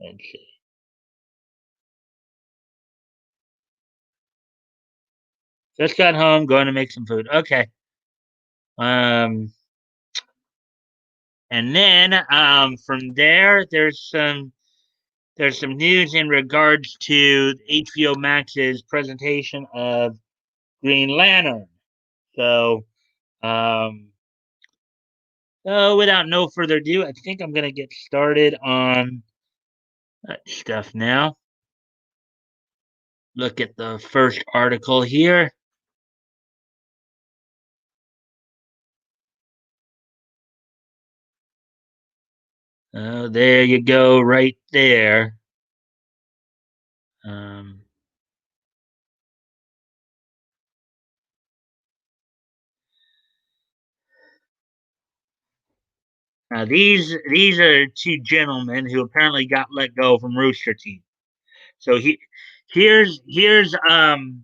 Let's see. Just got home, going to make some food. Okay. Um, and then from there, there's some news in regards to HBO Max's presentation of Green Lantern. So, um, so without no further ado, I think I'm gonna get started on that stuff now. Look at the first article here. There you go, right there. Um, Now these are two gentlemen who apparently got let go from Rooster Teeth. So here's here's the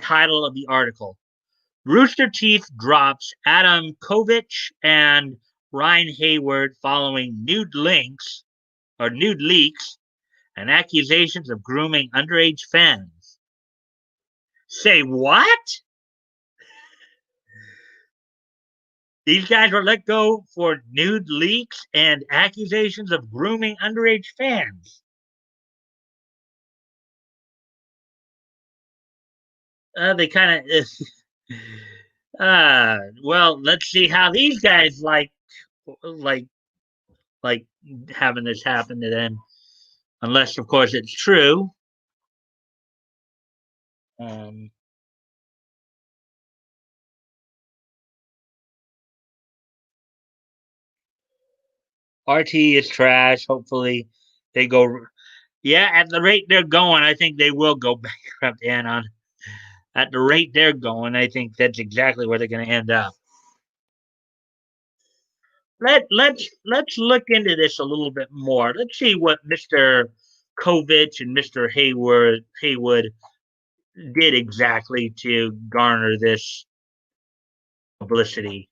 title of the article. Rooster Teeth drops Adam Kovich and Ryan Hayward following nude leaks and accusations of grooming underage fans. Say what? These guys were let go for nude leaks and accusations of grooming underage fans. They kind of well, let's see how these guys like like having this happen to them. Unless, of course, it's true. Um, RT is trash. Hopefully, they go. Yeah, at the rate they're going, I think they will go bankrupt. And on at the rate they're going, I think that's exactly where they're going to end up. Let's look into this a little bit more. Let's see what Mr. Kovich and Mr. Haywood did exactly to garner this publicity.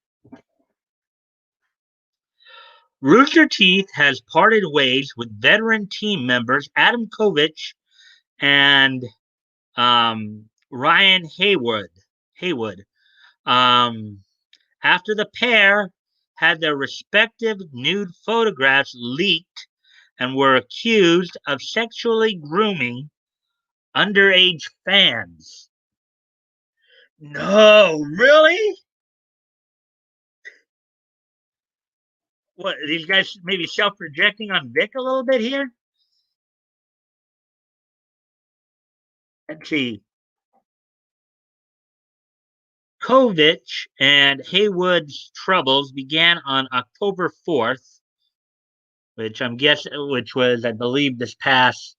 Rooster Teeth has parted ways with veteran team members Adam Kovich and Ryan Haywood. Um, After the pair had their respective nude photographs leaked and were accused of sexually grooming underage fans. No, really? What, these guys maybe self-projecting on Vic a little bit here? Let's see. Kovich and Haywood's troubles began on October 4th, which was, I believe, this past,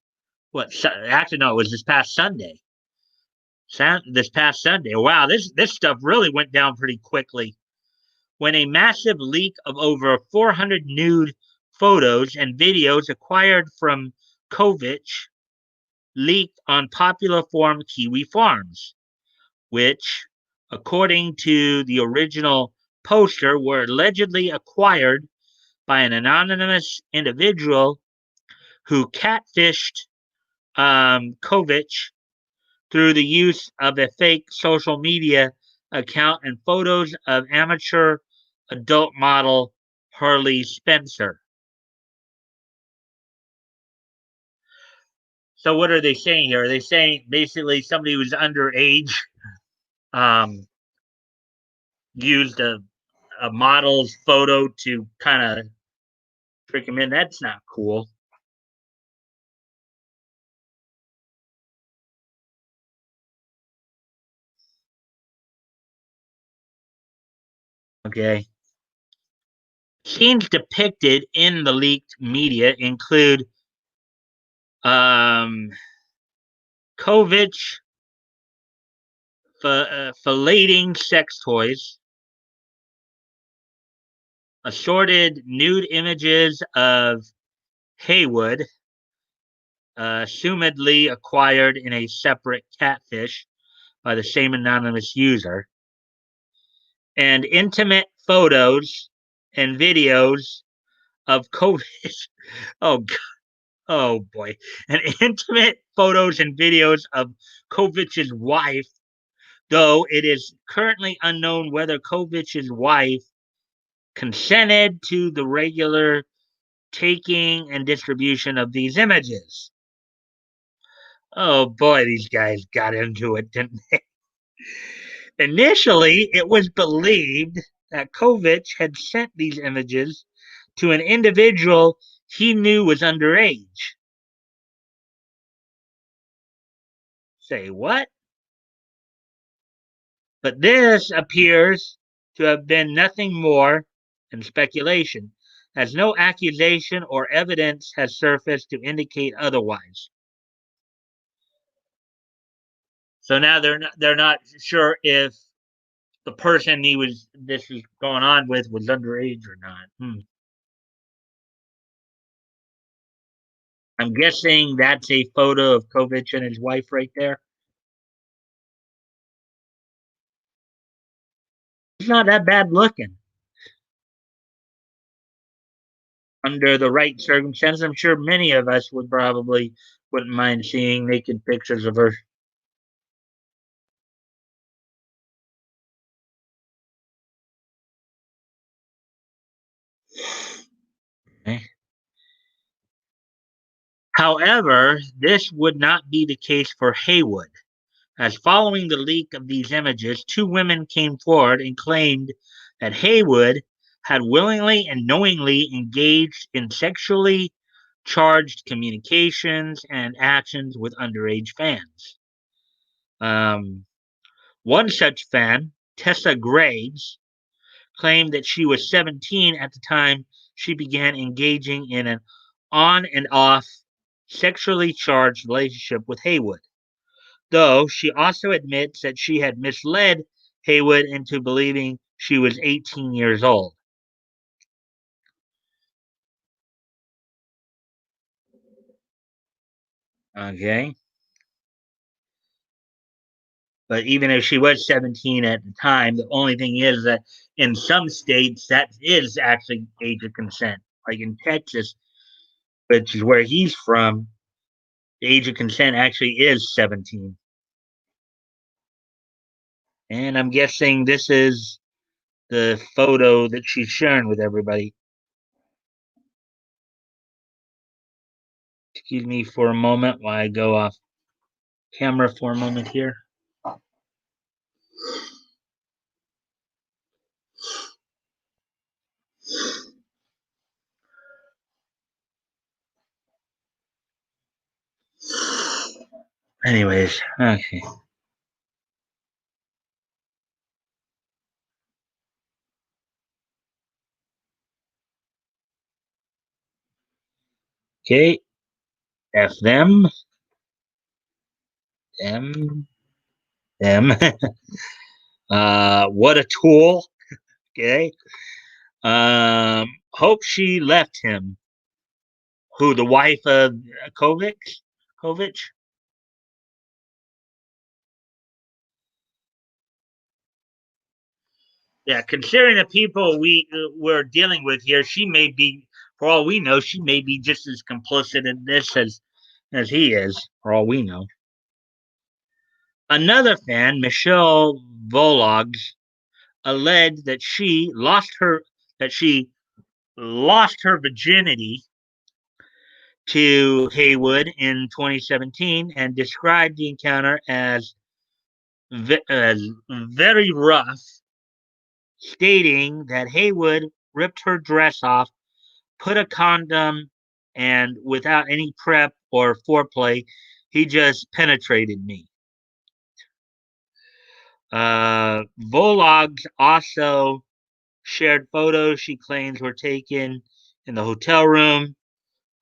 actually, no, it was this past Sunday. This past Sunday. Wow, this stuff really went down pretty quickly. When a massive leak of over 400 nude photos and videos acquired from Kovich leaked on popular forum Kiwi Farms, which, according to the original poster, were allegedly acquired by an anonymous individual who catfished Kovich through the use of a fake social media account and photos of amateur adult model Harley Spencer. So what are they saying here? Are they saying basically somebody who's underage um, used a model's photo to kind of trick him in? That's not cool. Okay. Scenes depicted in the leaked media include um, Kovich filleting sex toys, assorted nude images of Haywood, assumedly acquired in a separate catfish by the same anonymous user, and intimate photos and videos of COVID. Oh, oh boy. And intimate photos and videos of Kovic's wife, though it is currently unknown whether Kovic's wife consented to the regular taking and distribution of these images. Oh boy, these guys got into it, didn't they? Initially, it was believed that Kovic had sent these images to an individual he knew was underage. Say what? But this appears to have been nothing more than speculation, as no accusation or evidence has surfaced to indicate otherwise. So now they're not sure if the person he was this was going on with was underage or not. I'm guessing that's a photo of Kovic and his wife right there. He's not that bad looking under the right circumstances. I'm sure many of us would probably wouldn't mind seeing naked pictures of her. Okay. However, this would not be the case for Haywood, as following the leak of these images, two women came forward and claimed that Haywood had willingly and knowingly engaged in sexually charged communications and actions with underage fans. Um, One such fan, Tessa Graves, claimed that she was 17 at the time she began engaging in an on and off sexually charged relationship with Haywood, though she also admits that she had misled Haywood into believing she was 18 years old. Okay. But even if she was 17 at the time, the only thing is that in some states that is actually age of consent. Like in Texas, which is where he's from, the age of consent actually is 17. And I'm guessing this is the photo that she's sharing with everybody. Excuse me for a moment while I go off camera for a moment here. Anyways, okay. Okay. F them. M. Them. What a tool. Okay. Hope she left him. Who, the wife of Kovic? Kovic? Yeah, considering the people we're dealing with here, she may be, for all we know, she may be just as complicit in this as he is, for all we know. Another fan, Michelle Vologs, alleged that she lost her virginity to Haywood in 2017 and described the encounter as very rough, stating that Haywood ripped her dress off, put a condom, and without any prep or foreplay, he just penetrated me. Vologs also shared photos she claims were taken in the hotel room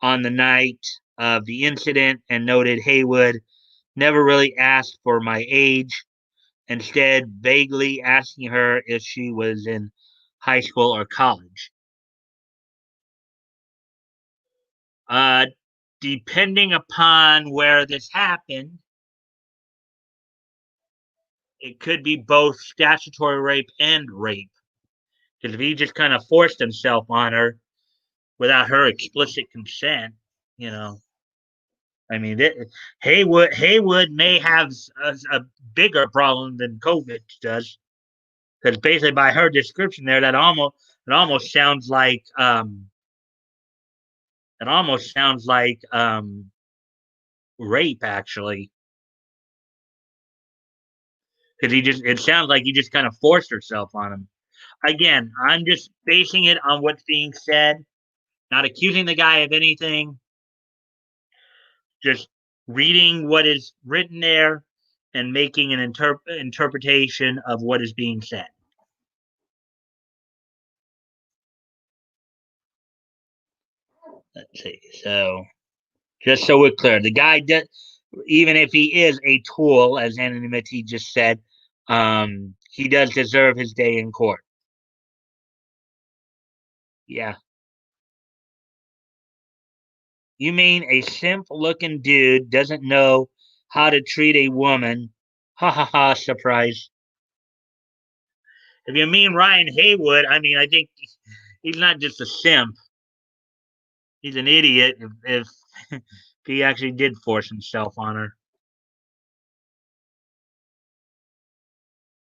on the night of the incident and noted Haywood never really asked for my age, instead, vaguely asking her if she was in high school or college. Uh, Depending upon where this happened, it could be both statutory rape and rape. Because if he just kind of forced himself on her, without her explicit consent. You know, I mean, Haywood may have a bigger problem than COVID does, because basically by her description there, it almost sounds like it almost sounds like rape actually, because he just it sounds like he just kind of forced herself on him. Again, I'm just basing it on what's being said, not accusing the guy of anything, just reading what is written there and making an interpretation of what is being said. Let's see. So, just so we're clear, the guy did, even if he is a tool, as anonymity just said, he does deserve his day in court. Yeah. You mean a simp looking dude doesn't know how to treat a woman? Ha ha ha, surprise. If you mean Ryan Haywood, I mean, I think he's not just a simp. He's an idiot if he actually did force himself on her.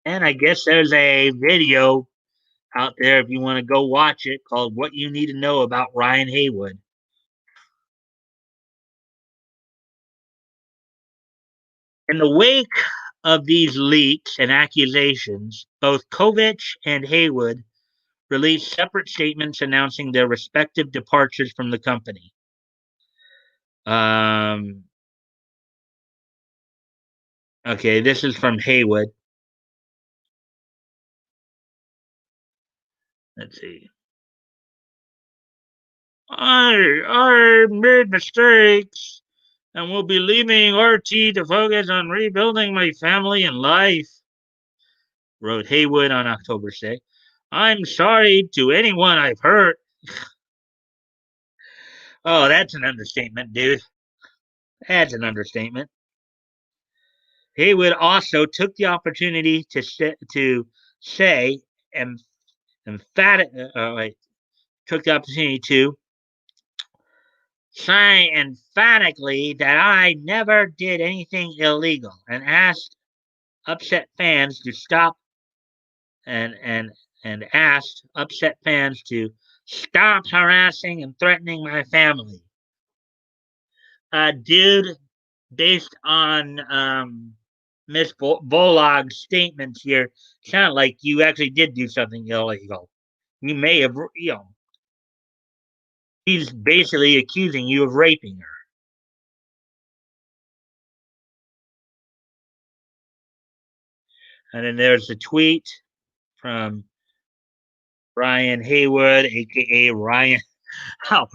And I guess there's a video out there if you want to go watch it called What You Need to Know About Ryan Haywood. In the wake of these leaks and accusations, both Kovich and Haywood released separate statements announcing their respective departures from the company. Um, okay, this is from Haywood. Let's see. I made mistakes and will be leaving RT to focus on rebuilding my family and life, wrote Haywood on October 6th. I'm sorry to anyone I've hurt. Oh, that's an understatement, dude. That's an understatement. Haywood also took the opportunity to say em- emphatic, took the opportunity to say emphatically that I never did anything illegal and asked upset fans to stop and and and asked upset fans to stop harassing and threatening my family. Dude, based on Miss Bolog's statements here, sound like you actually did do something illegal. You may have, he's basically accusing you of raping her. And then there's a tweet from Ryan Haywood, aka Ryan. Oh,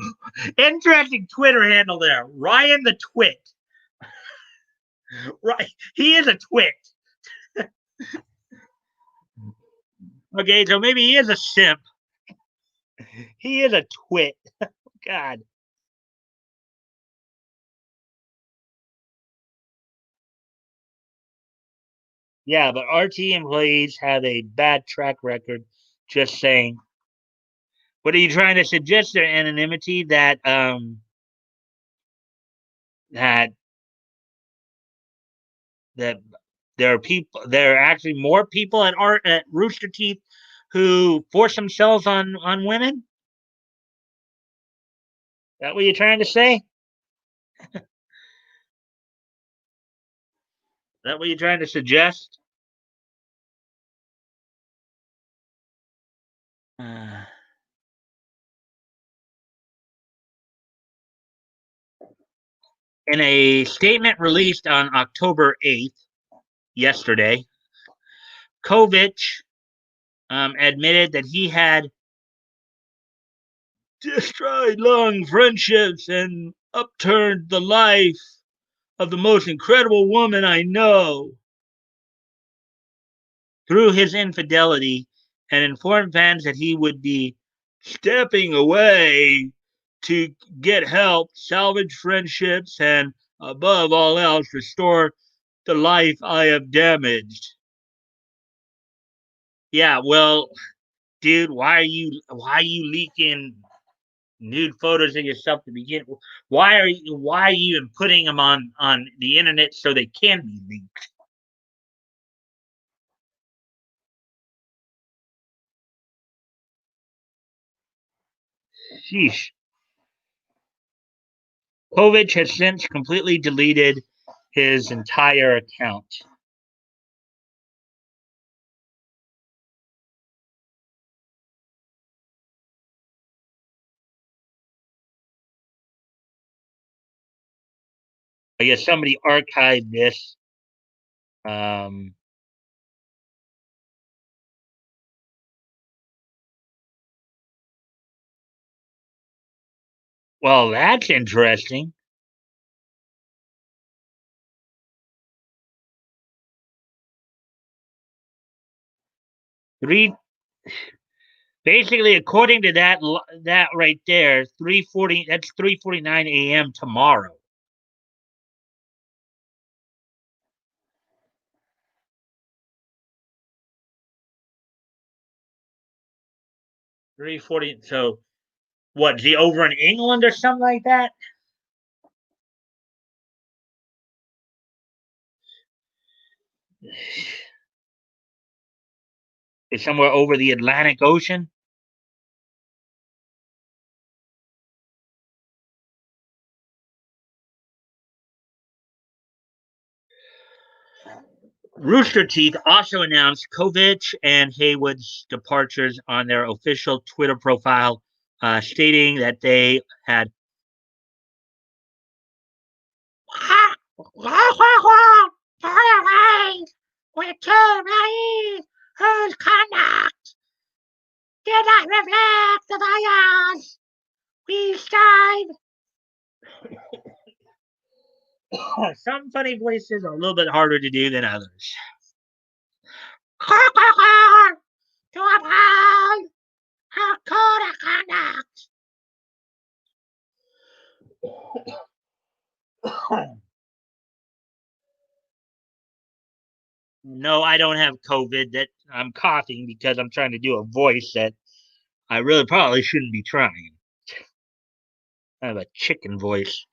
interesting Twitter handle there. Ryan the Twit. Right. He is a twit. Okay, so maybe he is a simp. He is a twit. God. Yeah, but RT employees have a bad track record. Just saying. What are you trying to suggest there, anonymity? That that there are actually more people at Rooster Teeth who force themselves on women? Is that what you're trying to say? Is that what you're trying to suggest? Uh, in a statement released on October 8th, yesterday, Kovich admitted that he had destroyed long friendships and upturned the life of the most incredible woman I know through his infidelity, and informed fans that he would be stepping away to get help, salvage friendships, and above all else, restore the life I have damaged. Yeah, well, dude, why are you leaking nude photos of yourself to begin. Why are you even putting them on the internet so they can be leaked? Sheesh. Kovic has since completely deleted his entire account. I guess somebody archived this. Um, well, that's interesting. Three, basically, according to that right there, 3:40. That's 3:49 a.m. tomorrow. 3:40. So what? Is he over in England or something like that? Is somewhere over the Atlantic Ocean? Rooster Teeth also announced Kovic and Haywood's departures on their official Twitter profile, stating that they had with two employees whose conduct did not reflect the bias we strive. Some funny voices are a little bit harder to do than others. To uphold our code of conduct. No, I don't have COVID. That I'm coughing because I'm trying to do a voice that I really probably shouldn't be trying. I have a chicken voice,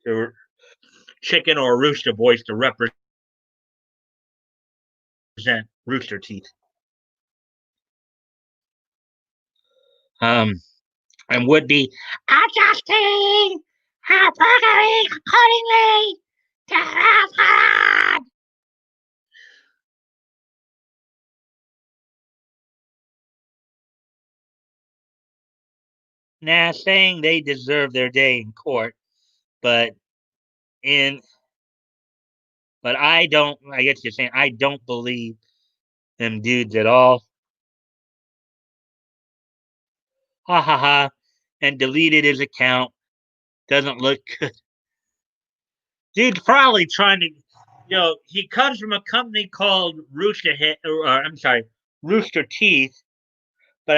or chicken or rooster voice to represent Rooster Teeth. Um, and would be adjusting our programming accordingly to our. Now, saying they deserve their day in court, but in but I don't. I guess you're saying I don't believe them dudes at all. Ha ha ha! And deleted his account. Doesn't look good. Dude's probably trying to. He comes from a company called Rooster Hit, or I'm sorry, Rooster Teeth. But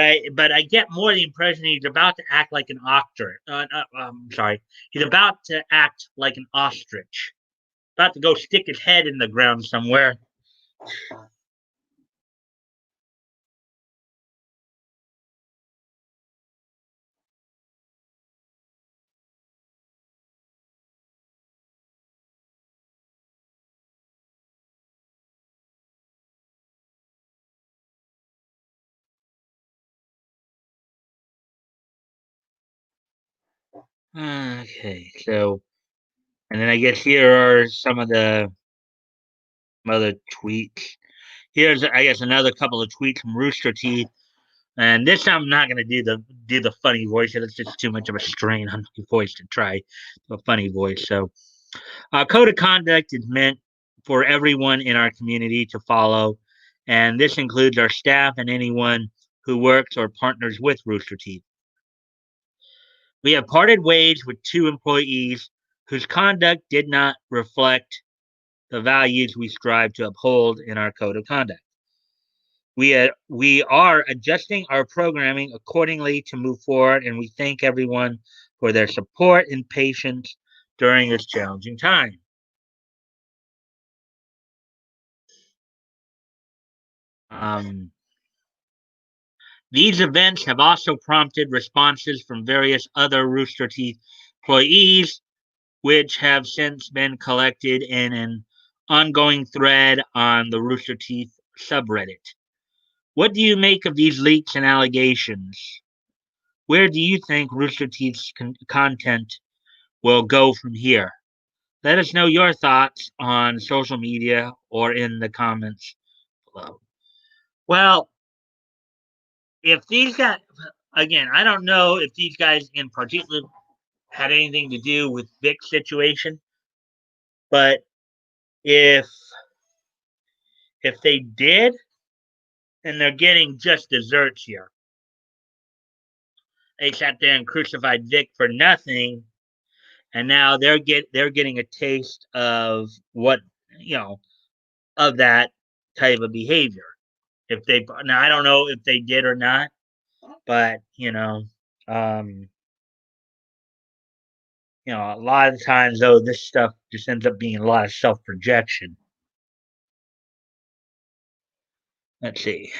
I get more the impression he's about to act like an ostrich. I'm sorry, he's about to act like an ostrich, about to go stick his head in the ground somewhere. Okay, so and then I guess here are some of the other tweets. Here's I guess another couple of tweets from Rooster Teeth. And this time I'm not gonna do the funny voice. It's just too much of a strain on my voice to try a funny voice. So code of conduct is meant for everyone in our community to follow, and this includes our staff and anyone who works or partners with Rooster Teeth. We have parted ways with two employees whose conduct did not reflect the values we strive to uphold in our code of conduct. We are adjusting our programming accordingly to move forward, and we thank everyone for their support and patience during this challenging time. Um, These events have also prompted responses from various other Rooster Teeth employees, which have since been collected in an ongoing thread on the Rooster Teeth subreddit. What do you make of these leaks and allegations? Where do you think Rooster Teeth's content will go from here? Let us know your thoughts on social media or in the comments below. Well, if these guys, again, I don't know if these guys in particular had anything to do with Vic's situation, but if they did, then they're getting just desserts here. They sat there and crucified Vic for nothing, and now they're getting a taste of what you know of that type of behavior. If they now, I don't know if they did or not, but um, a lot of times though, this stuff just ends up being a lot of self projection. Let's see.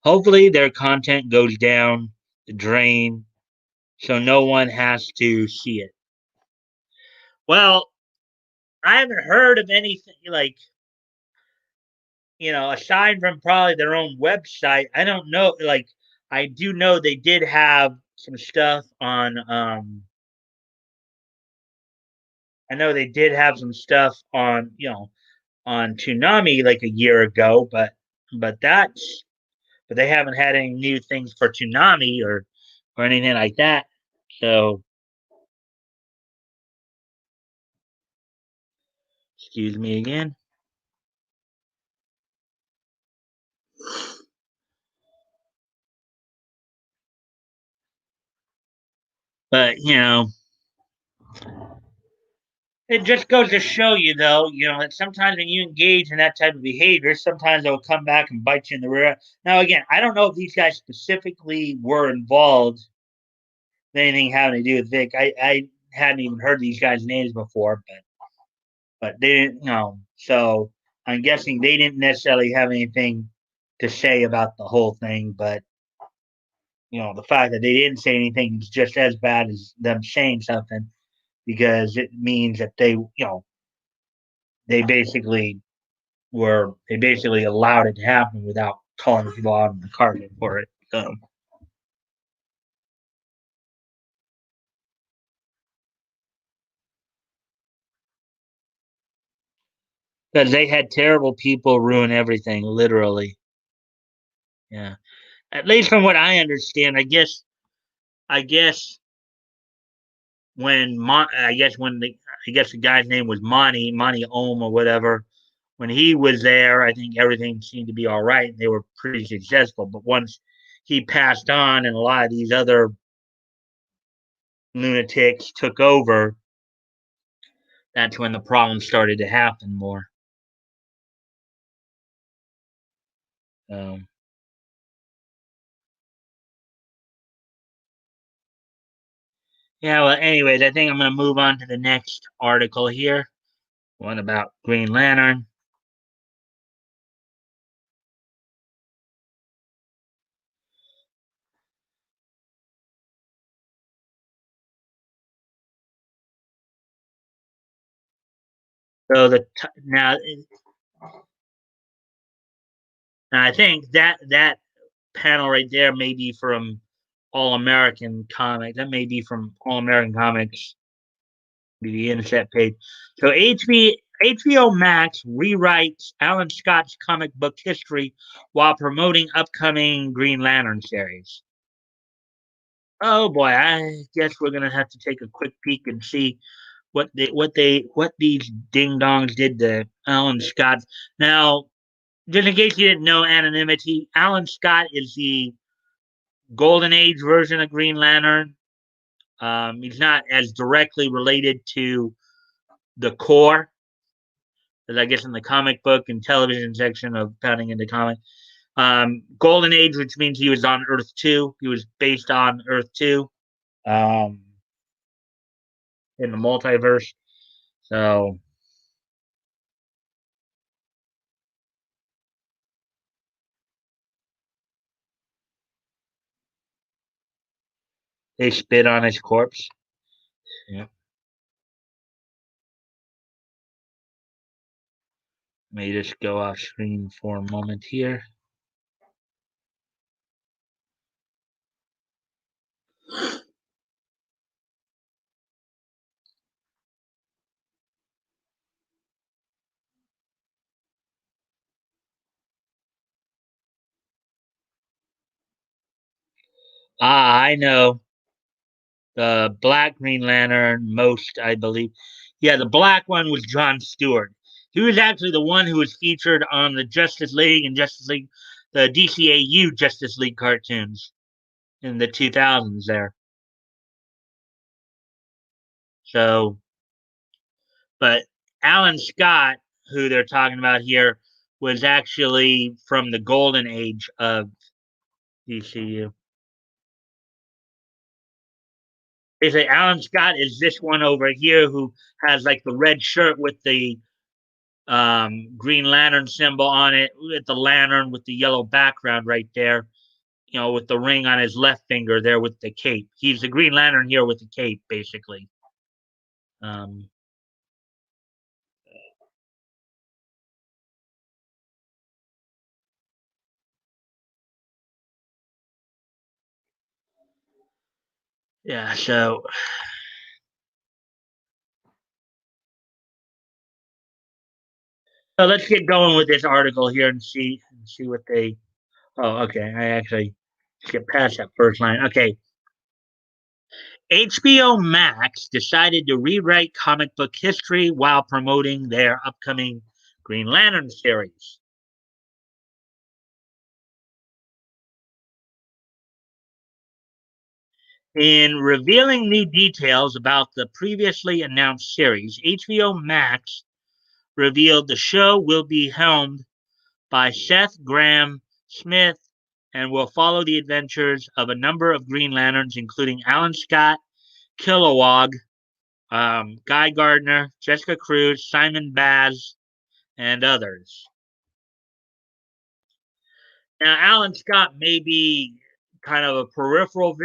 Hopefully, their content goes down the drain, so no one has to see it. Well, I haven't heard of anything like aside from probably their own website. I don't know. Like, I do know they did have some stuff on. I know they did have some stuff on on Toonami like a year ago, but that's but they haven't had any new things for Toonami or anything like that. So excuse me again. But it just goes to show you, though, that sometimes when you engage in that type of behavior, sometimes it'll come back and bite you in the rear. Now, again, I don't know if these guys specifically were involved in anything having to do with Vic. I hadn't even heard these guys' names before, but they didn't, So I'm guessing they didn't necessarily have anything to say about the whole thing. But the fact that they didn't say anything is just as bad as them saying something because it means that they basically they basically allowed it to happen without calling people out on the carpet for it. So because they had terrible people ruin everything, literally. Yeah, at least from what I understand, I guess I guess the guy's name was Monty Ohm or whatever. When he was there, I think everything seemed to be all right. They were pretty successful. But once he passed on and a lot of these other lunatics took over, that's when the problems started to happen more. Um, yeah, well, anyways, I think I'm going to move on to the next article here. One about Green Lantern. So now I think that panel right there may be from All American Comics. That may be from All American Comics, be the inset page. So HBO Max rewrites Alan Scott's comic book history while promoting upcoming Green Lantern series. Oh boy, I guess we're gonna have to take a quick peek and see what these ding dongs did to Alan Scott. Now, just in case you didn't know anonymity, Alan Scott is the Golden Age version of Green Lantern. He's not as directly related to the core, as I guess in the comic book and television section of Pounding into Comic. Golden Age, which means he was on Earth 2. He was based on Earth 2 um, in the multiverse. So, They spit on his corpse. Yeah. Let me just go off screen for a moment here. Ah, I know. The Black Green Lantern, most, I believe. Yeah, the black one was John Stewart. He was actually the one who was featured on the Justice League and Justice League, the DCAU Justice League cartoons in the 2000s there. So, but Alan Scott, who they're talking about here, was actually from the golden age of DCU. They say Alan Scott is this one over here who has like the red shirt with the Green Lantern symbol on it, with the lantern with the yellow background right there, with the ring on his left finger there with the cape. He's the Green Lantern here with the cape, basically. Um, yeah, so let's get going with this article here and see what they. Oh, okay. I actually skipped past that first line. Okay. HBO Max decided to rewrite comic book history while promoting their upcoming Green Lantern series. In revealing new details about the previously announced series, HBO Max revealed the show will be helmed by Seth Graham Smith and will follow the adventures of a number of Green Lanterns, including Alan Scott, Kilowog, Guy Gardner, Jessica Cruz, Simon Baz, and others. Now, Alan Scott may be kind of a peripheral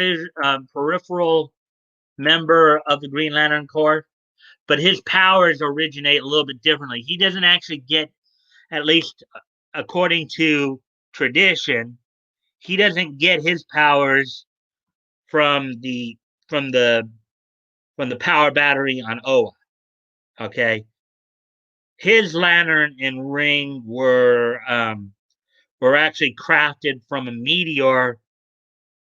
member of the Green Lantern Corps, but his powers originate a little bit differently. He doesn't actually get, at least according to tradition, he doesn't get his powers from the from the from the power battery on Oa. Okay, his lantern and ring were actually crafted from a meteor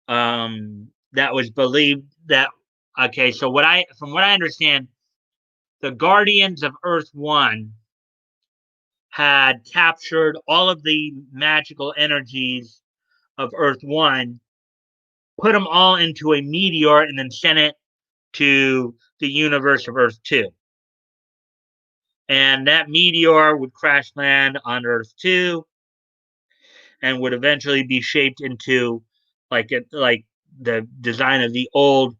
that was believed that. Okay, so from what I understand, the Guardians of Earth One had captured all of the magical energies of Earth One, put them all into a meteor, and then sent it to the universe of Earth 2. And that meteor would crash land on Earth 2 and would eventually be shaped into like the design of the old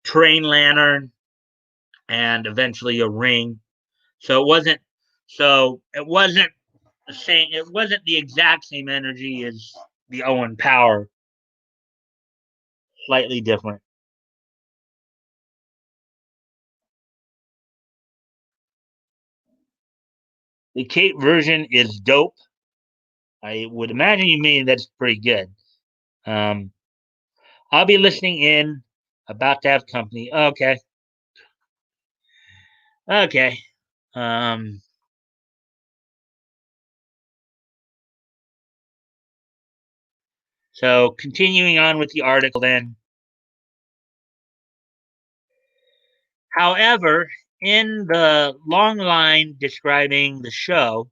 train lantern and eventually a ring. So it wasn't the same, it wasn't the exact same energy as the Owen power, slightly different. The Cape version is dope. I would imagine you mean that's pretty good. Um, I'll be listening in. About to have company. Okay. Okay. Um, so continuing on with the article then. However, in the long line describing the show,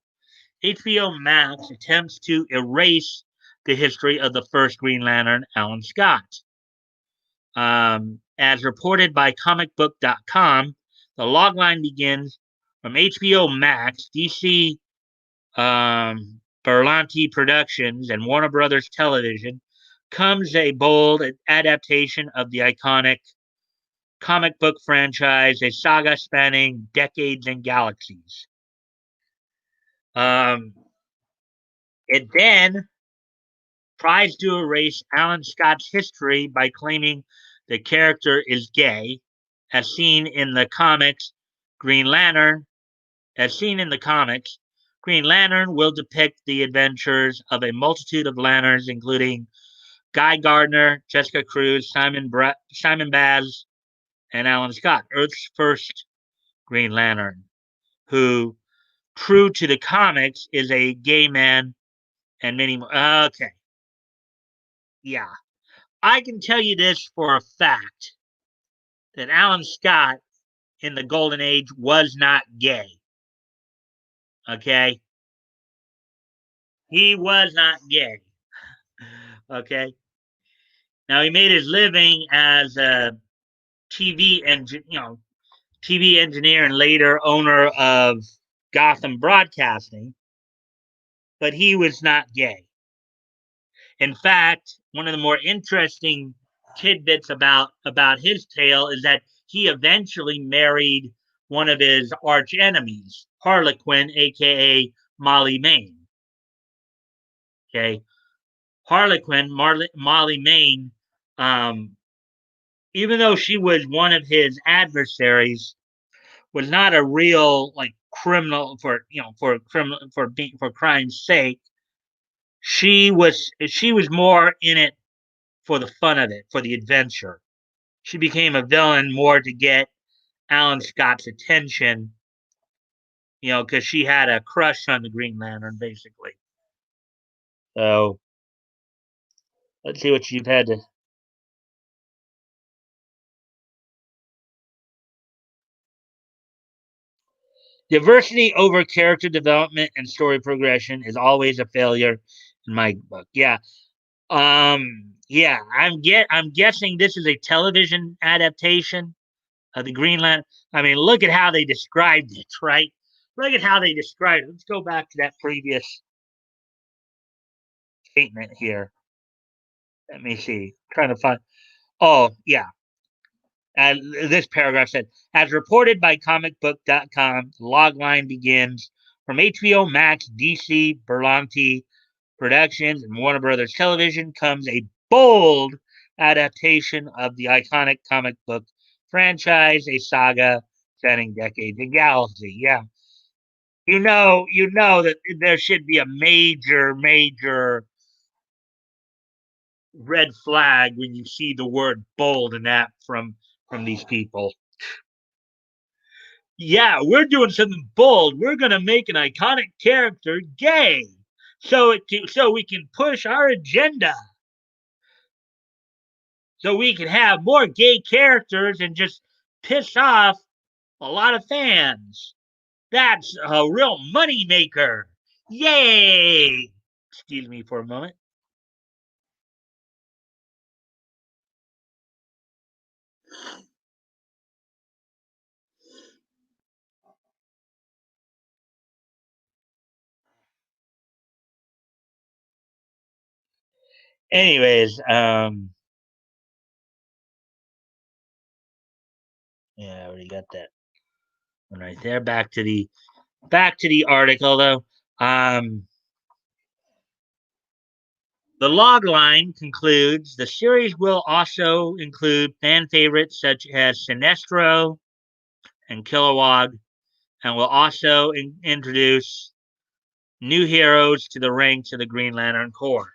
HBO Max attempts to erase the history of the first Green Lantern, Alan Scott. As reported by comicbook.com, the logline begins from HBO Max, DC Berlanti Productions, and Warner Brothers Television comes a bold adaptation of the iconic comic book franchise, a saga spanning decades and galaxies. Um, it then tries to erase Alan Scott's history by claiming the character is gay, as seen in the comics Green Lantern. As seen in the comics, Green Lantern will depict the adventures of a multitude of lanterns, including Guy Gardner, Jessica Cruz, Simon Baz, and Alan Scott, Earth's first Green Lantern, who, true to the comics, is a gay man and many more. Okay, yeah. I can tell you this for a fact that Alan Scott in the Golden Age was not gay. Okay? He was not gay. Okay? Now he made his living as a TV engineer and later owner of Gotham Broadcasting, but he was not gay. In fact, one of the more interesting tidbits about his tale is that he eventually married one of his arch enemies, Harlequin, aka Molly Main. Okay, Harlequin, Molly Main, um, even though she was one of his adversaries, was not a real like criminal for crime's sake. She was more in it for the fun of it, for the adventure. She became a villain more to get Alan Scott's attention, because she had a crush on the Green Lantern, basically. So let's see what you've had to. Diversity over character development and story progression is always a failure in my book. Yeah. Yeah, I'm guessing this is a television adaptation of the Green Lantern. I mean, look at how they described it, right? Look at how they described it. Let's go back to that previous statement here. Let me see. Trying to find. Oh, yeah. This paragraph said, as reported by comicbook.com, the logline begins from HBO Max, DC, Berlanti Productions, and Warner Brothers Television comes a bold adaptation of the iconic comic book franchise, a saga spanning decades in galaxy. Yeah. You know that there should be a major, major red flag when you see the word bold in that from these people. Yeah, we're doing something bold. We're gonna make an iconic character gay, so we can push our agenda, so we can have more gay characters and just piss off a lot of fans. That's a real money maker. Yay! Excuse me for a moment. Anyways, yeah, I already got that one right there. Back to the article though. The log line concludes the series will also include fan favorites such as Sinestro and Kilowog, and will also introduce new heroes to the ranks of the Green Lantern Corps.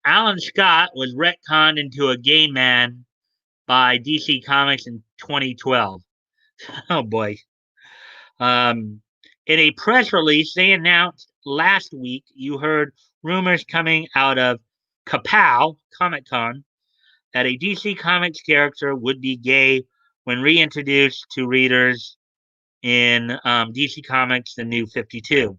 Alan Scott was retconned into a gay man by DC Comics in 2012. Oh boy. In a press release, they announced last week, you heard rumors coming out of Kapow, Comic Con, that a DC Comics character would be gay when reintroduced to readers in DC Comics The New 52.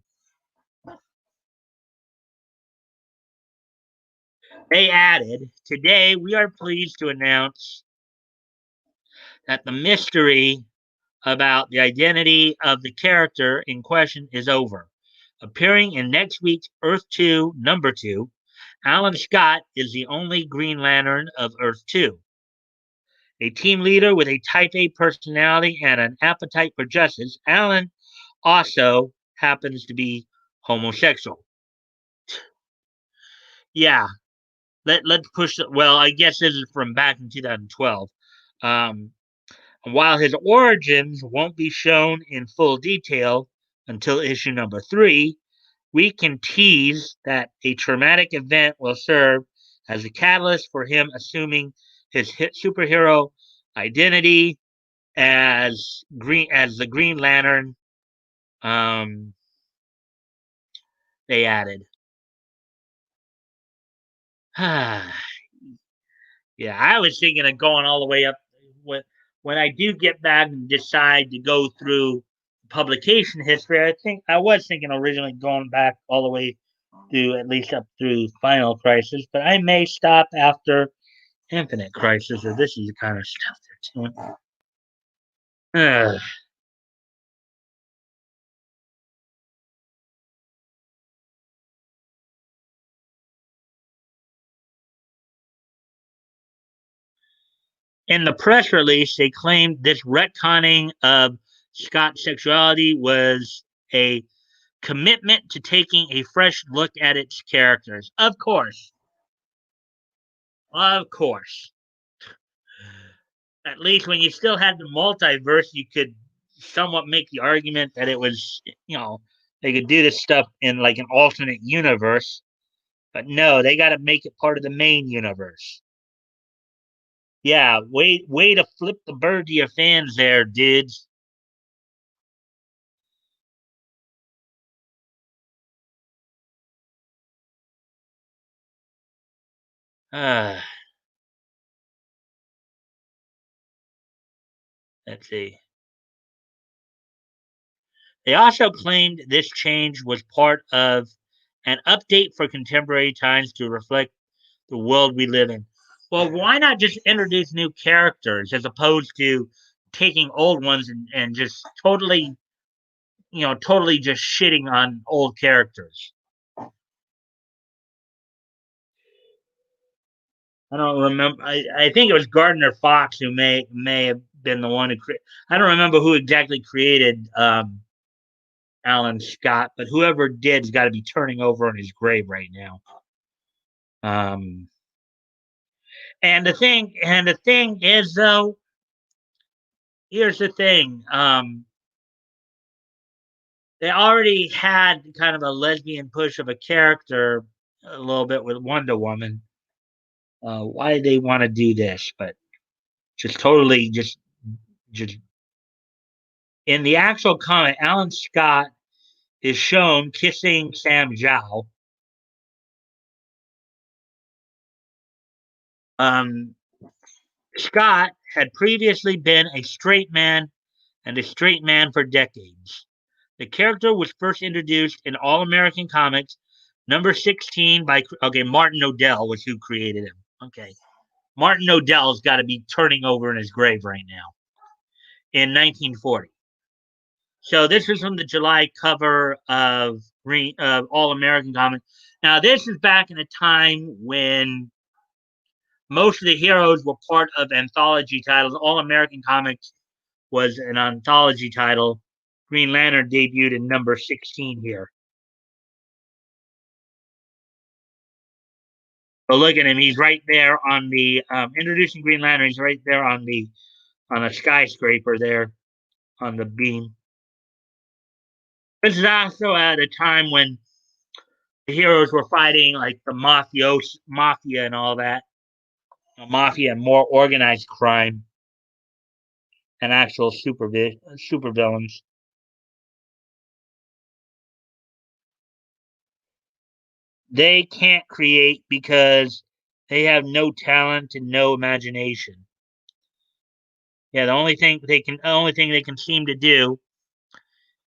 They added, today we are pleased to announce that the mystery about the identity of the character in question is over. Appearing in next week's Earth 2, number 2, Alan Scott is the only Green Lantern of Earth 2. A team leader with a type A personality and an appetite for justice, Alan also happens to be homosexual. Yeah, let's push it. Well, I guess this is from back in 2012. Um, while his origins won't be shown in full detail until issue number 3, we can tease that a traumatic event will serve as a catalyst for him assuming his superhero identity as the Green Lantern. Um, they added. Yeah, I was thinking of going all the way up when I do get back and decide to go through publication history. I was thinking originally going back all the way through at least up through Final Crisis, but I may stop after Infinite Crisis, or this is the kind of stuff they're doing. In the press release, they claimed this retconning of Scott's sexuality was a commitment to taking a fresh look at its characters. Of course. Of course. At least when you still had the multiverse, you could somewhat make the argument that it was, they could do this stuff in like an alternate universe. But no, they got to make it part of the main universe. Yeah, way to flip the bird to your fans there, dudes. Uh, let's see. They also claimed this change was part of an update for contemporary times to reflect the world we live in. Well, why not just introduce new characters as opposed to taking old ones and just totally just shitting on old characters? I don't remember. I think it was Gardner Fox who may have been the one who created. I don't remember who exactly created Alan Scott, but whoever did's got to be turning over in his grave right now. Um, and the thing is though, here's the thing. They already had kind of a lesbian push of a character a little bit with Wonder Woman. Why they want to do this? But just totally just in the actual comic, Alan Scott is shown kissing Sam Zhao. Um, Scott had previously been a straight man and a straight man for decades. The character was first introduced in All American Comics number 16 by Martin Odell was who created him. Okay. Martin Odell's got to be turning over in his grave right now in 1940. So this is from the July cover of All American Comics. Now this is back in a time when most of the heroes were part of anthology titles. All American Comics was an anthology title. Green Lantern debuted in number 16 here. So look at him; he's right there on the introducing Green Lantern. He's right there on a skyscraper there on the beam. This is also at a time when the heroes were fighting like the mafia and all that. Mafia and more organized crime and actual super villains. They can't create because they have no talent and no imagination. Yeah, the only thing they can seem to do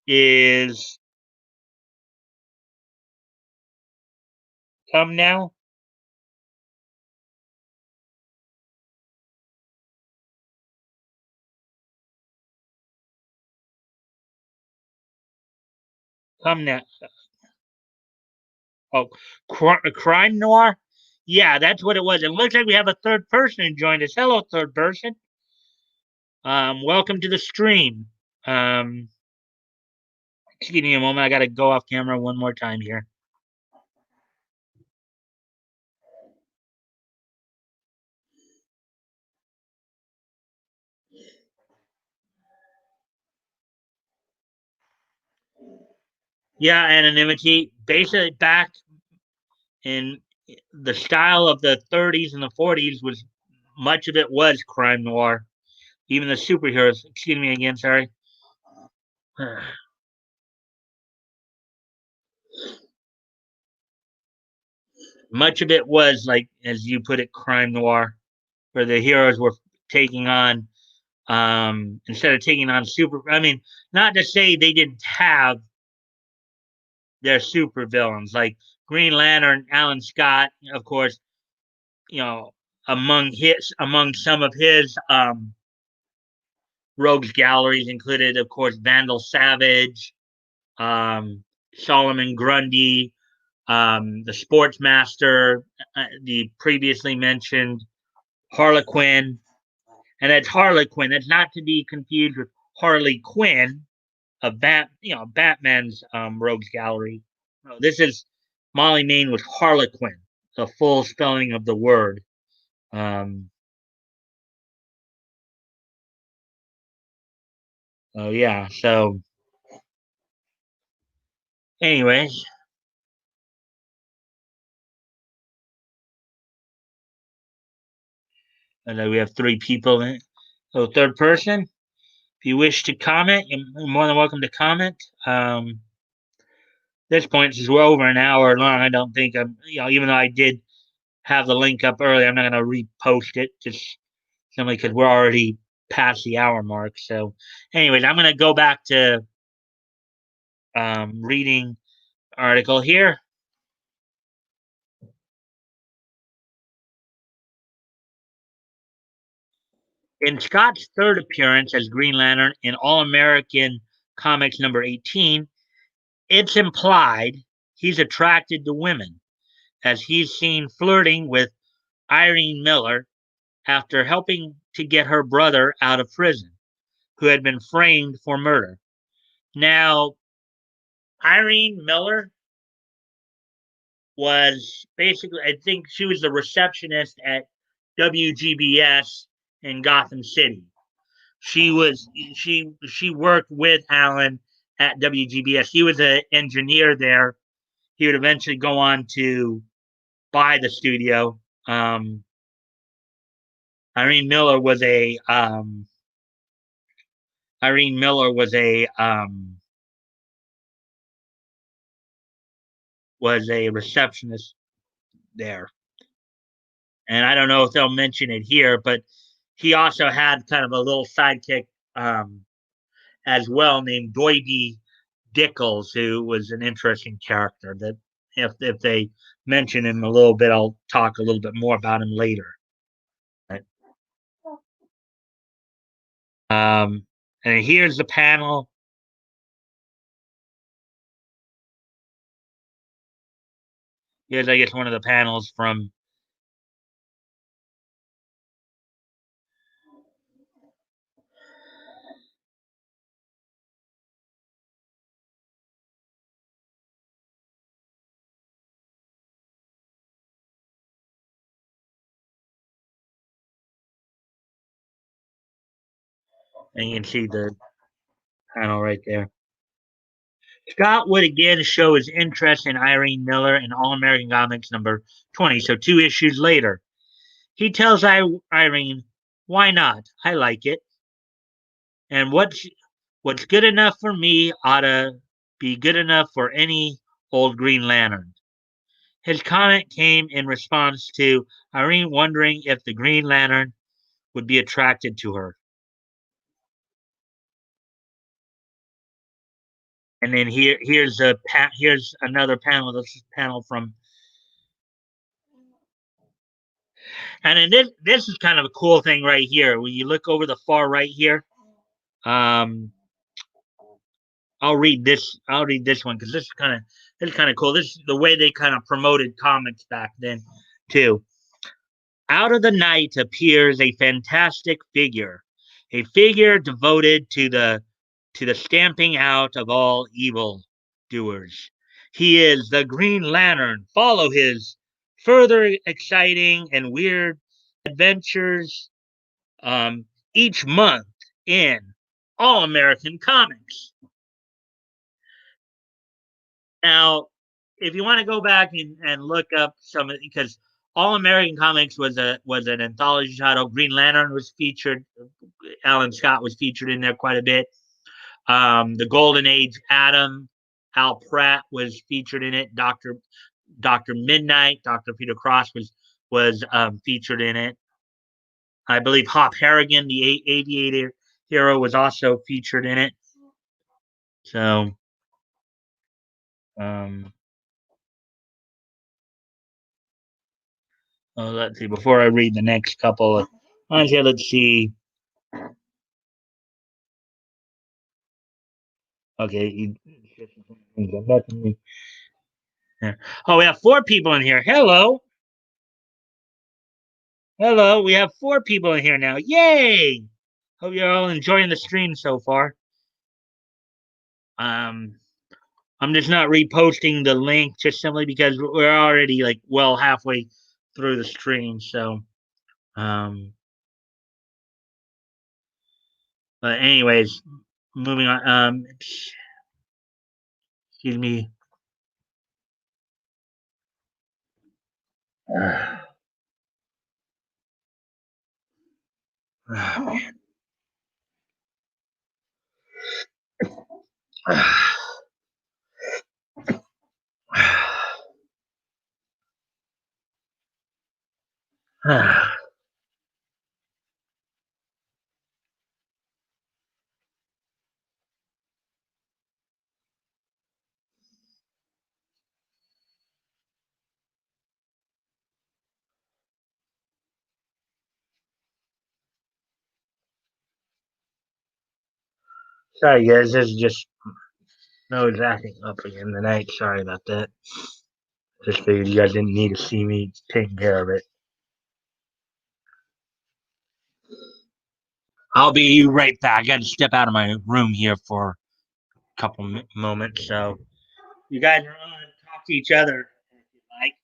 is come now. Come now. Oh, crime noir. Yeah, that's what it was. It looks like we have a third person who joined us. Hello, third person. Welcome to the stream. Um, Excuse me a moment. I got to go off camera one more time here. Yeah, anonymity. Basically, back in the style of the 30s and the 40s was much of it was crime noir. Even the superheroes. Excuse me again. Sorry. Much of it was like, as you put it, crime noir, where the heroes were taking on instead of taking on super. I mean, not to say they didn't have their super villains like Green Lantern, Alan Scott, of course. You know, among some of his rogues galleries included, of course, Vandal Savage, um, Solomon Grundy, the Sportsmaster, the previously mentioned Harlequin, and that's Harlequin. That's not to be confused with Harley Quinn of Batman's rogues gallery. No, this is Molly Main with Harlequin, the full spelling of the word. Um, oh yeah. So, anyways, and we have three people in. So, third person, if you wish to comment, you're more than welcome to comment. This point, since we're over an hour long, I don't think even though I did have the link up early, I'm not going to repost it just simply because we're already past the hour mark. So, anyways, I'm going to go back to reading article here. In Scott's third appearance as Green Lantern in All American Comics number 18, it's implied he's attracted to women, as he's seen flirting with Irene Miller after helping to get her brother out of prison, who had been framed for murder. Now, Irene Miller was basically, I think she was the receptionist at WGBS in Gotham City. She worked with Alan at WGBS. He was an engineer there. He would eventually go on to buy the studio. Irene Miller was a Irene Miller was a receptionist there, and I don't know if they'll mention it here, but he also had kind of a little sidekick as well named Doidy Dickles, who was an interesting character. That if they mention him a little bit, I'll talk a little bit more about him later. Um, and here's the panel. Here's, I guess, one of the panels from. And you can see the panel right there. Scott would again show his interest in Irene Miller in All American Comics number 20, so 2 issues later. He tells Irene, "Why not? I like it. And what's good enough for me ought to be good enough for any old Green Lantern." His comment came in response to Irene wondering if the Green Lantern would be attracted to her. And then here's another panel. This is panel from, and then this is kind of a cool thing right here. When you look over the far right here, um, I'll read this. I'll read this one because this is kind of cool. This is the way they kind of promoted comics back then, too. Out of the night appears a fantastic figure. a figure devoted to the stamping out of all evil doers. He is the Green Lantern. Follow his further exciting and weird adventures each month in All American Comics. Now, if you want to go back and look up some, because All American Comics was an anthology title. Green Lantern was featured. Alan Scott was featured in there quite a bit. The Golden Age Atom, Al Pratt was featured in it. Doctor Midnight, Doctor Peter Cross was featured in it. I believe Hop Harrigan, the aviator hero, was also featured in it. So, um, let's see. Before I read the next couple, let's see. Okay. Oh, we have four people in here. Hello. Hello. We have four people in here now. Yay. Hope you're all enjoying the stream so far. Um, I'm just not reposting the link just simply because we're already like well halfway through the stream. So, um, but anyways, moving on. Excuse me. Sorry, guys. This is just nose acting up again tonight. Sorry about that. Just figured you guys didn't need to see me taking care of it. I'll be right back. I got to step out of my room here for a couple moments. So you guys are on. Talk to each other if you like.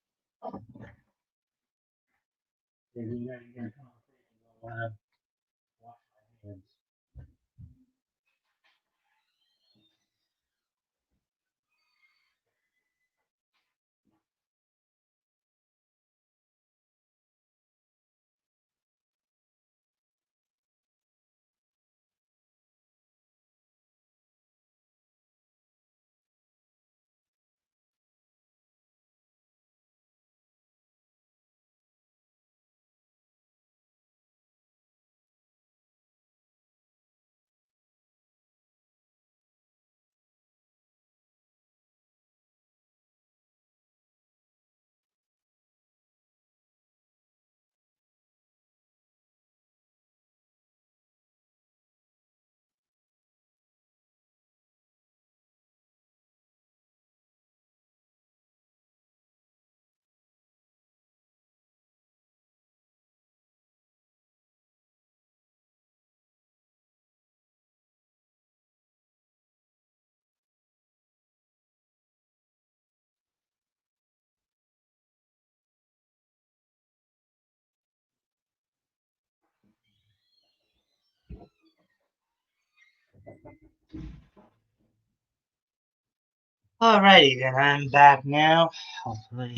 Alrighty, then I'm back now. Hopefully.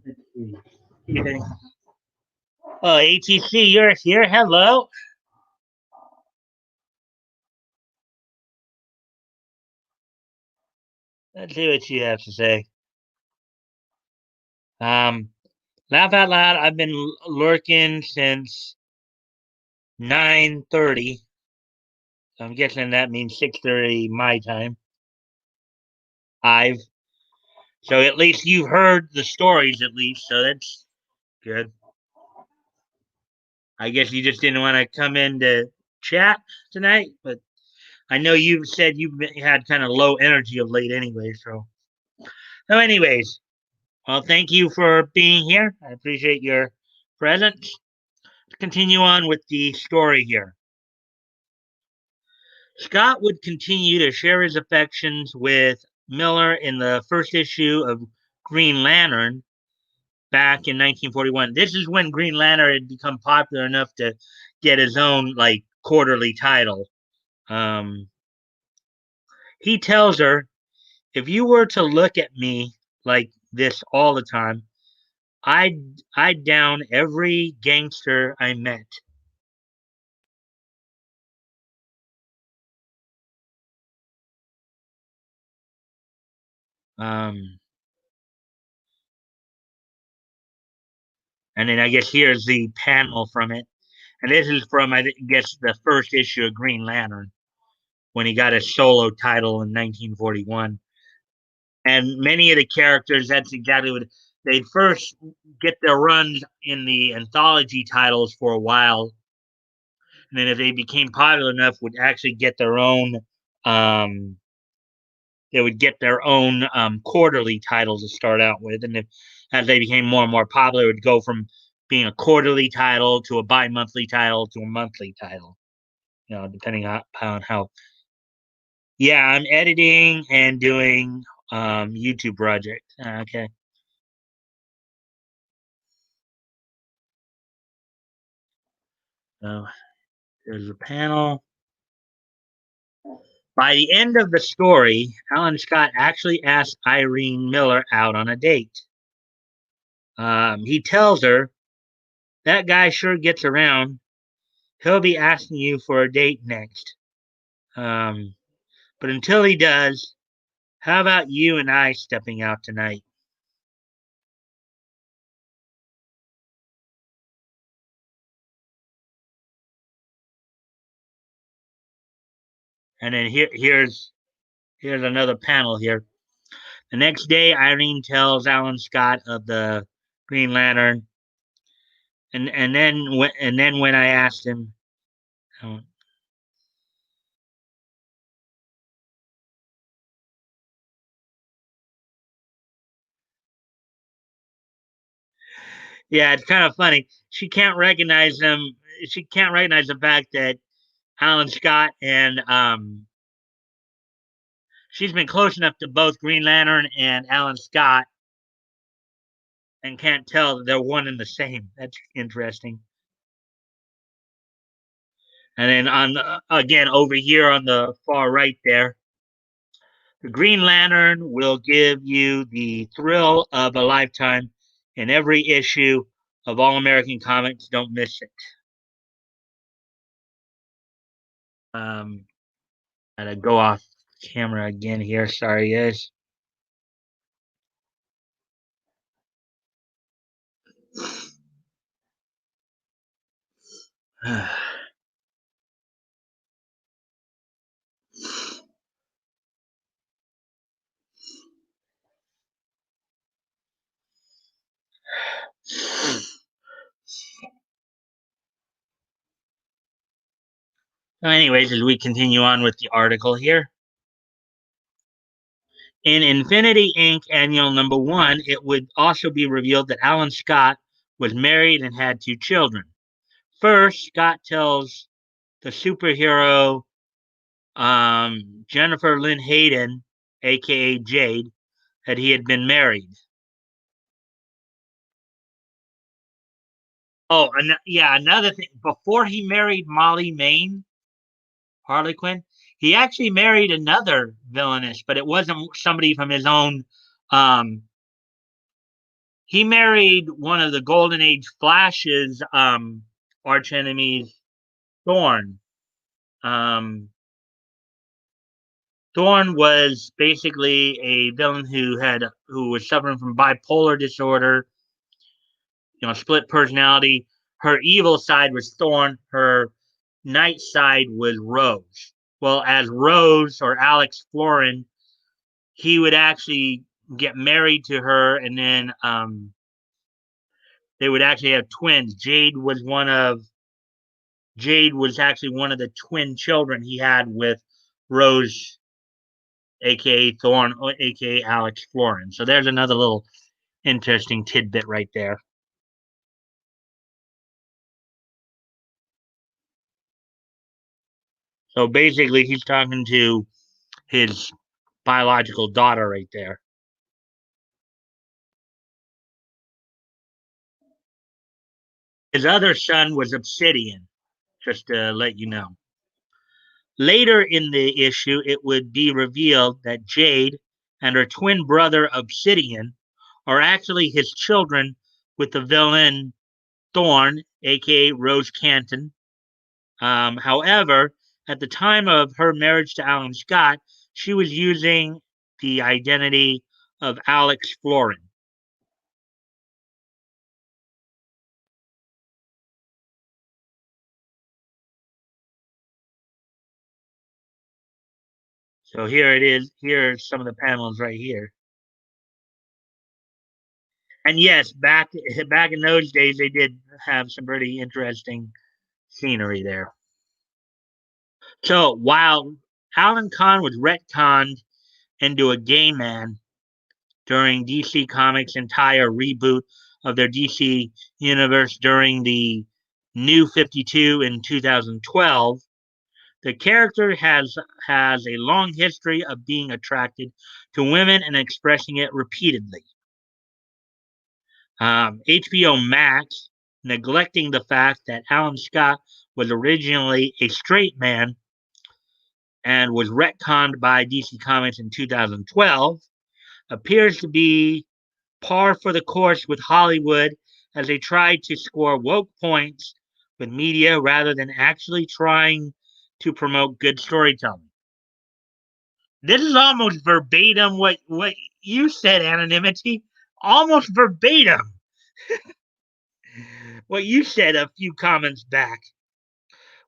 Let's see. Oh, ATC, you're here. Hello. Let's see what you have to say. Um, Laugh out loud. I've been lurking since 9:30. So I'm guessing that means 6:30 my time. I've so at least you've heard the stories at least, so that's good. I guess you just didn't want to come in to chat tonight, but I know you said you had kind of low energy of late anyway. Anyways, well, thank you for being here. I appreciate your presence. Continue on with the story here. Scott would continue to share his affections with Miller in the first issue of Green Lantern back in 1941. This is when Green Lantern had become popular enough to get his own like quarterly title. Um, he tells her, "If you were to look at me like this all the time, I'd down every gangster I met." Um, and then I guess here's the panel from it, and this is from I guess the first issue of Green Lantern when he got a solo title in 1941. And many of the characters, that's exactly what they'd first get their runs in the anthology titles for a while, and then if they became popular enough, would actually get their own. Um, they would get their own quarterly titles to start out with, and if, as they became more and more popular, it would go from being a quarterly title to a bi-monthly title to a monthly title. Depending on how. Yeah, I'm editing and doing YouTube project. Okay. So there's a panel. By the end of the story, Alan Scott actually asked Irene Miller out on a date. He tells her, "That guy sure gets around. He'll be asking you for a date next. Um, but until he does, how about you and I stepping out tonight?" And then here's another panel here. The next day, Irene tells Alan Scott of the Green Lantern, and then when I asked him, oh, yeah, it's kind of funny. She can't recognize him. She can't recognize the fact that Alan Scott and she's been close enough to both Green Lantern and Alan Scott and can't tell that they're one and the same. That's interesting. And then again over here on the far right there, the Green Lantern will give you the thrill of a lifetime in every issue of All American Comics. Don't miss it. Um, Gotta go off camera again here. Sorry, guys. So anyways, as we continue on with the article here, in Infinity Inc. Annual Number One, it would also be revealed that Alan Scott was married and had two children. First, Scott tells the superhero Jennifer Lynn Hayden, aka Jade, that he had been married. Oh, yeah, another thing. Before he married Molly Main, Harley Quinn, he actually married another villainess, but it wasn't somebody from his own. Um, he married one of the Golden Age Flash's arch enemies, Thorn. Um, Thorn was basically a villain who was suffering from bipolar disorder, split personality. Her evil side was Thorn. Her night side was Rose. Well, as Rose or Alex Florin, he would actually get married to her, and then they would actually have twins. Jade was actually one of the twin children he had with Rose, aka Thorn, aka Alex Florin. So there's another little interesting tidbit right there. So basically, he's talking to his biological daughter right there. His other son was Obsidian, just to let you know. Later in the issue, it would be revealed that Jade and her twin brother Obsidian are actually his children, with the villain Thorn, aka Rose Canton. However, at the time of her marriage to Alan Scott, she was using the identity of Alex Florin. So here it is. Here are some of the panels right here. And yes, back in those days, they did have some pretty interesting scenery there. So while Alan Kahn was retconned into a gay man during DC Comics' entire reboot of their DC universe during the New 52 in 2012, the character has a long history of being attracted to women and expressing it repeatedly. HBO Max, neglecting the fact that Alan Scott was originally a straight man and was retconned by DC Comics in 2012, appears to be par for the course with Hollywood as they try to score woke points with media rather than actually trying to promote good storytelling. This is almost verbatim what you said, anonymity. Almost verbatim what you said a few comments back.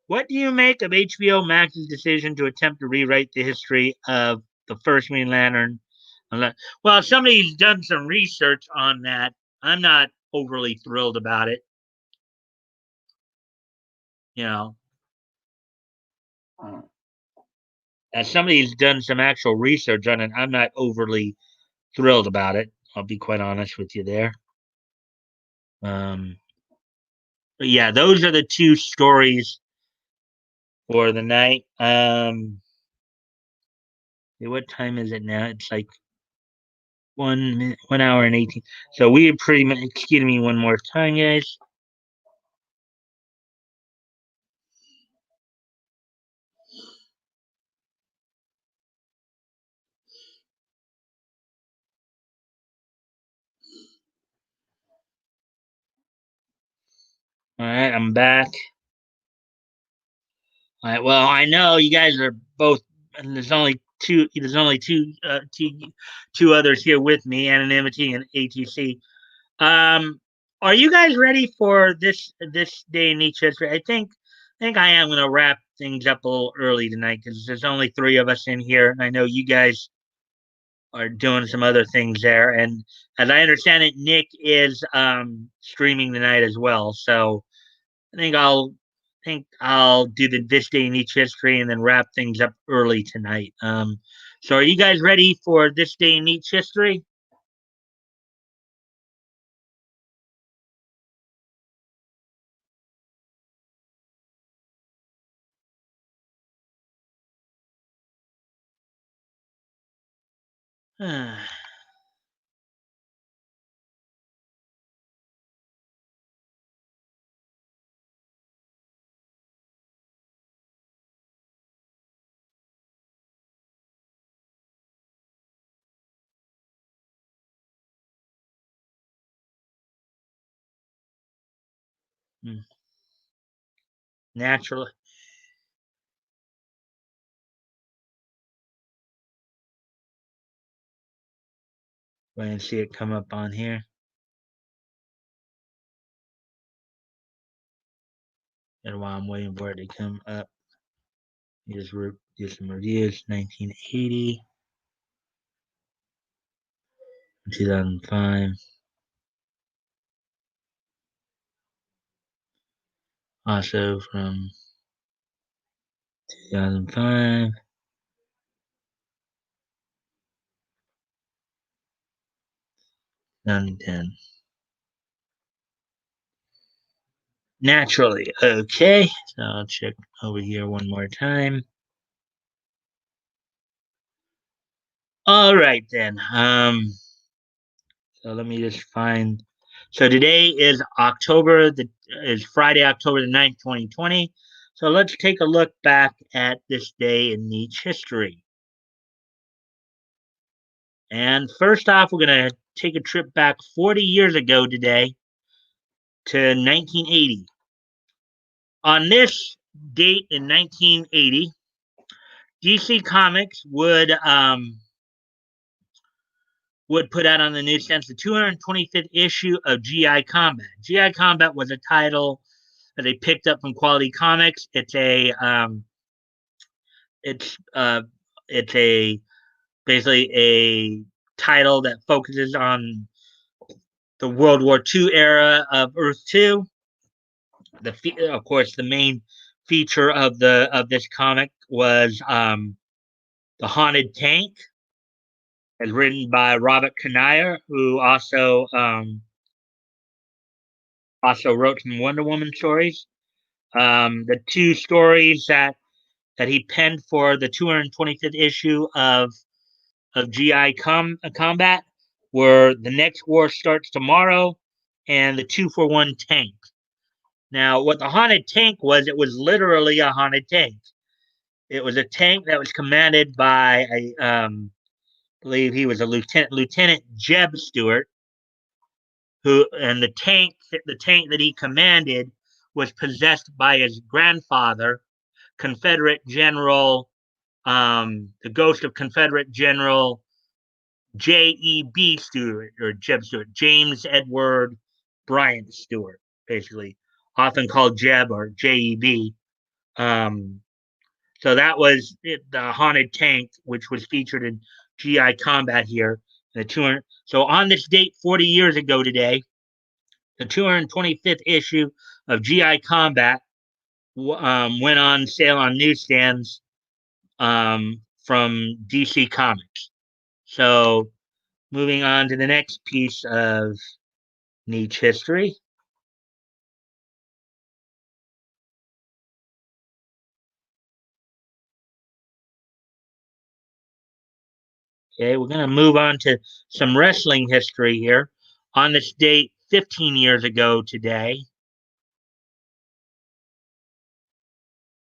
What do you make of HBO Max's decision to attempt to rewrite the history of the first Green Lantern? Well, somebody's done some research on that. I'm not overly thrilled about it. You know, as somebody's done some actual research on it, I'm not overly thrilled about it. I'll be quite honest with you there. Um, but yeah, those are the two stories for the night. What time is it now? It's like 1 minute, 1 hour and 18. So we pretty much. Excuse me one more time, guys. All right, I'm back. All right. Well, I know you guys are both. And there's only two. There's only two others here with me, Anonymity and ATC. Um, are you guys ready for this day in each history? I think I am going to wrap things up a little early tonight because there's only three of us in here, and I know you guys are doing some other things there. And as I understand it, Nick is streaming tonight as well. So I think I'll do the this day in each history and then wrap things up early tonight. So are you guys ready for this day in each history? Natural. Wait and see it come up on here. And while I'm waiting for it to come up, just some reviews. 1980, 2005. Also from 2005, 2010. Naturally. Okay. So I'll check over here one more time. All right then. So let me just find. So today is Friday, October the 9th, 2020. So let's take a look back at this day in Nietzsche history. And first off, we're going to take a trip back 40 years ago today to 1980. On this date in 1980, DC Comics would put out on the newsstands the 225th issue of GI Combat. GI Combat was a title that they picked up from Quality Comics. It's it's a basically a title that focuses on the World War II era of Earth 2. Of course, the main feature of this comic was the Haunted Tank, as written by Robert Kanigher, who also wrote some Wonder Woman stories. The two stories that he penned for the 225th issue of Combat were The Next War Starts Tomorrow and the 2-for-1 Tank. Now, what the Haunted Tank was, it was literally a haunted tank. It was a tank that was commanded by I believe he was a Lieutenant Jeb Stewart, and the tank that he commanded was possessed by his grandfather, Confederate General, the ghost of Confederate General J.E.B. Stewart, or Jeb Stewart, James Edward Bryant Stewart, basically, often called Jeb or J.E.B. Um, so that was the haunted tank, which was featured in GI Combat here. The 200. So on this date, 40 years ago today, the 225th issue of GI Combat went on sale on newsstands from DC Comics. So moving on to the next piece of Nietzsche history. Okay, we're going to move on to some wrestling history here. On this date, 15 years ago today,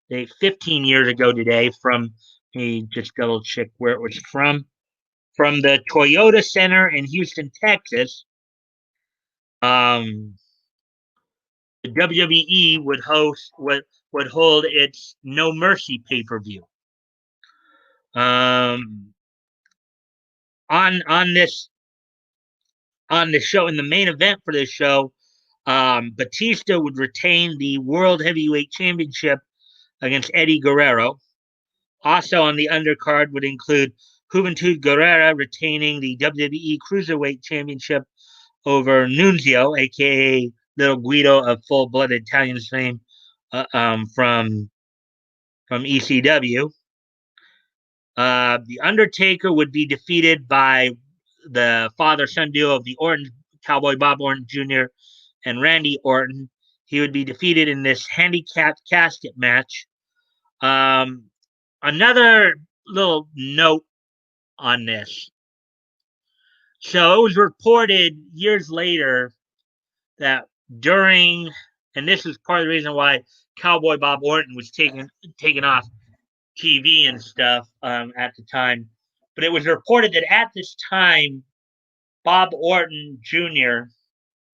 15 years ago today, from me just double check where it was from the Toyota Center in Houston, Texas. Um, the WWE would hold its No Mercy pay per view. Um, on this on the show, in the main event for this show, Batista would retain the World Heavyweight Championship against Eddie Guerrero. Also on the undercard would include Juventud Guerrera retaining the WWE Cruiserweight Championship over Nunzio, aka Little Guido of Full Blooded Italian fame, from ECW. The Undertaker would be defeated by the father-son duo of the Orton, Cowboy Bob Orton Jr. and Randy Orton. He would be defeated in this handicapped casket match. Another little note on this. So it was reported years later that during, and this is part of the reason why Cowboy Bob Orton was taken off TV and stuff at the time. But it was reported that at this time, Bob Orton Jr.,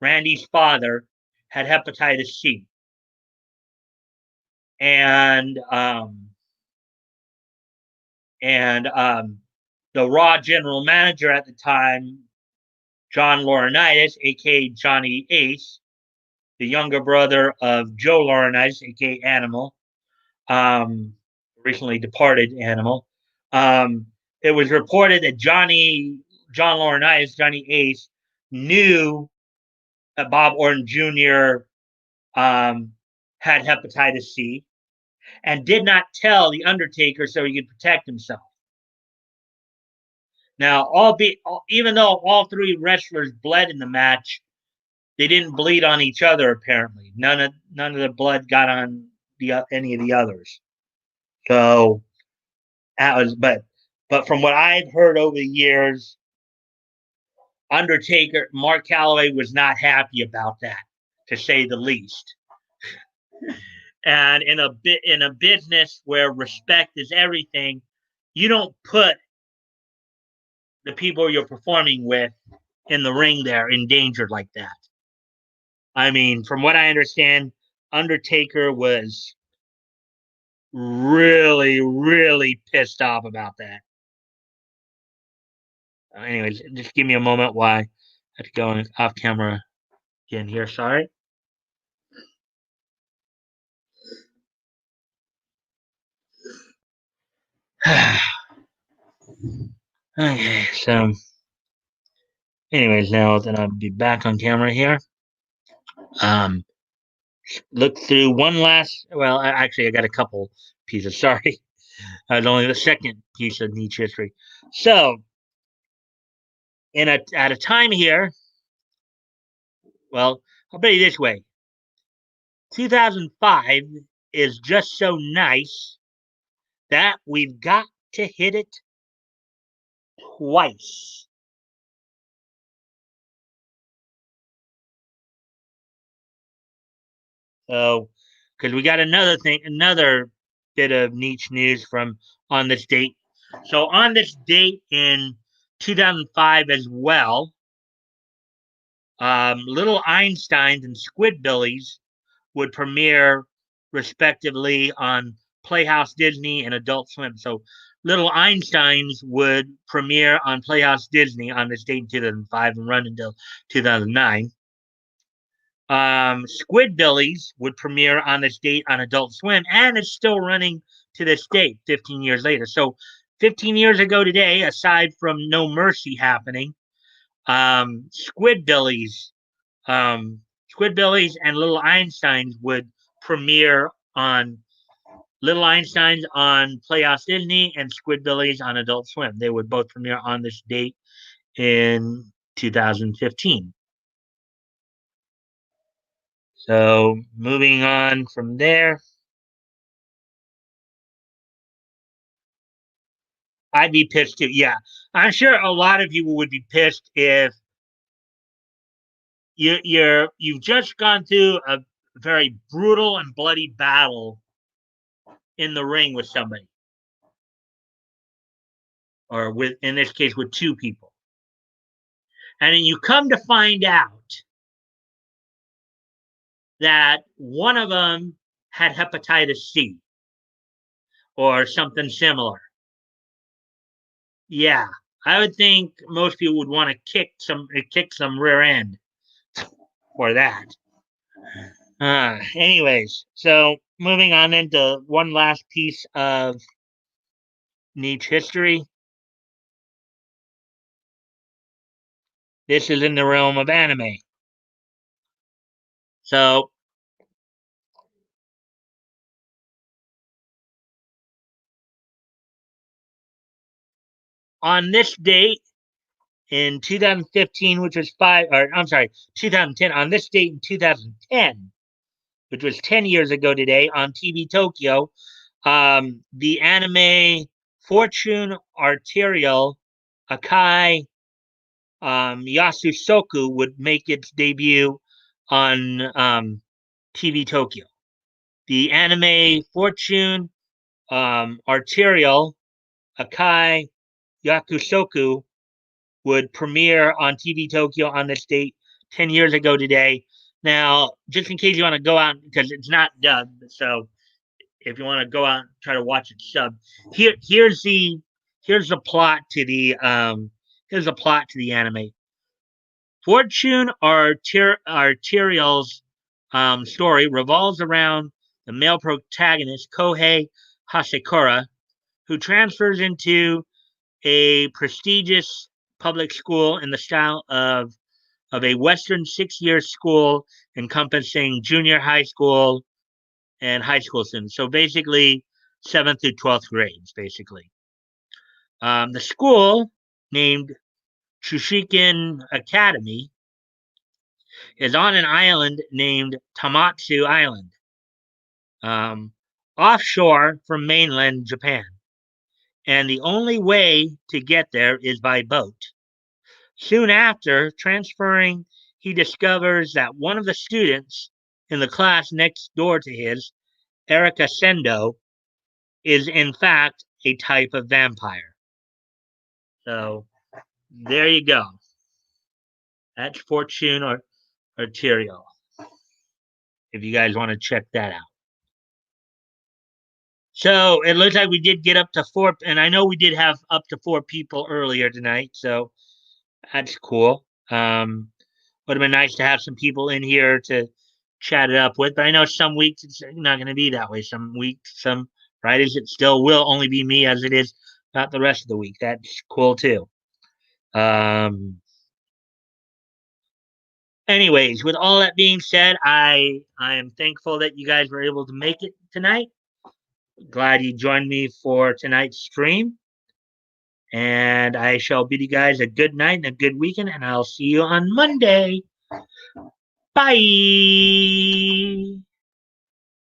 Randy's father, had hepatitis C, and the Raw general manager at the time, John Laurinaitis, aka Johnny Ace, the younger brother of Joe Laurinaitis, aka Animal, um, recently departed Animal. It was reported that John Laurinaitis, Johnny Ace, knew that Bob Orton Jr. Had hepatitis C and did not tell the Undertaker so he could protect himself. Now, even though all three wrestlers bled in the match, they didn't bleed on each other. Apparently, none of the blood got on any of the others. So that was, but But from what I've heard over the years, Undertaker, Mark Calloway was not happy about that, to say the least. And in a business where respect is everything, you don't put the people you're performing with in the ring there endangered like that. I mean, from what I understand, Undertaker was really, really pissed off about that. Anyways, just give me a moment while I have to go off camera again here. Sorry. Okay, so anyways, now then I'll be back on camera here. Um, look through one last. Well, actually, I got a couple pieces. Sorry, was only the second piece of niche history. So, at a time here, well, I'll put it this way: 2005 is just so nice that we've got to hit it twice. So, because we got another bit of niche news from on this date. So, on this date in 2005 as well, Little Einsteins and Squidbillies would premiere respectively on Playhouse Disney and Adult Swim. So, Little Einsteins would premiere on Playhouse Disney on this date in 2005 and run until 2009. Squidbillies would premiere on this date on Adult Swim, and it's still running to this date, 15 years later. So, 15 years ago today, aside from No Mercy happening, Squidbillies, um, Squidbillies and Little Einsteins would premiere on Little Einsteins on Playhouse Disney and Squidbillies on Adult Swim. They would both premiere on this date in 2015. So moving on from there, I'd be pissed too. Yeah, I'm sure a lot of people would be pissed if you've just gone through a very brutal and bloody battle in the ring with somebody, or with in this case with two people, and then you come to find out that one of them had hepatitis C or something similar. Yeah, I would think most people would want to kick some rear end for that. Anyways, so moving on into one last piece of niche history. This is in the realm of anime. So on this date in 2015, which was 2010, on this date in 2010, which was 10 years ago today on TV Tokyo, the anime Fortune Arterial Akai Yasusoku would make its debut on TV Tokyo. The anime Fortune Arterial Akai Yakusoku would premiere on TV Tokyo on this date 10 years ago today. Now, just in case you want to go out, because it's not dubbed, so if you want to go out and try to watch it sub, here's the plot to the anime. Fortune Arterial's story revolves around the male protagonist Kohei Hasekura, who transfers into a prestigious public school in the style of a Western 6 year school encompassing junior high school and high school students. So basically, 7th through 12th grades, basically. The school, named Chushiken Academy, is on an island named Tamatsu Island, um, offshore from mainland Japan. and the only way to get there is by boat. Soon after transferring, he discovers that one of the students in the class next door to his, Erica Sendo, is in fact a type of vampire. So there you go. That's Fortune or Arterial, if you guys want to check that out. So it looks like we did get up to 4, and I know we did have up to 4 people earlier tonight, so that's cool. Would have been nice to have some people in here to chat it up with, but I know some weeks it's not going to be that way. Some weeks, some Fridays, it still will only be me as it is not the rest of the week. That's cool too. Anyways, with all that being said, I am thankful that you guys were able to make it tonight. Glad you joined me for tonight's stream. And I shall bid you guys a good night and a good weekend, and I'll see you on Monday. Bye.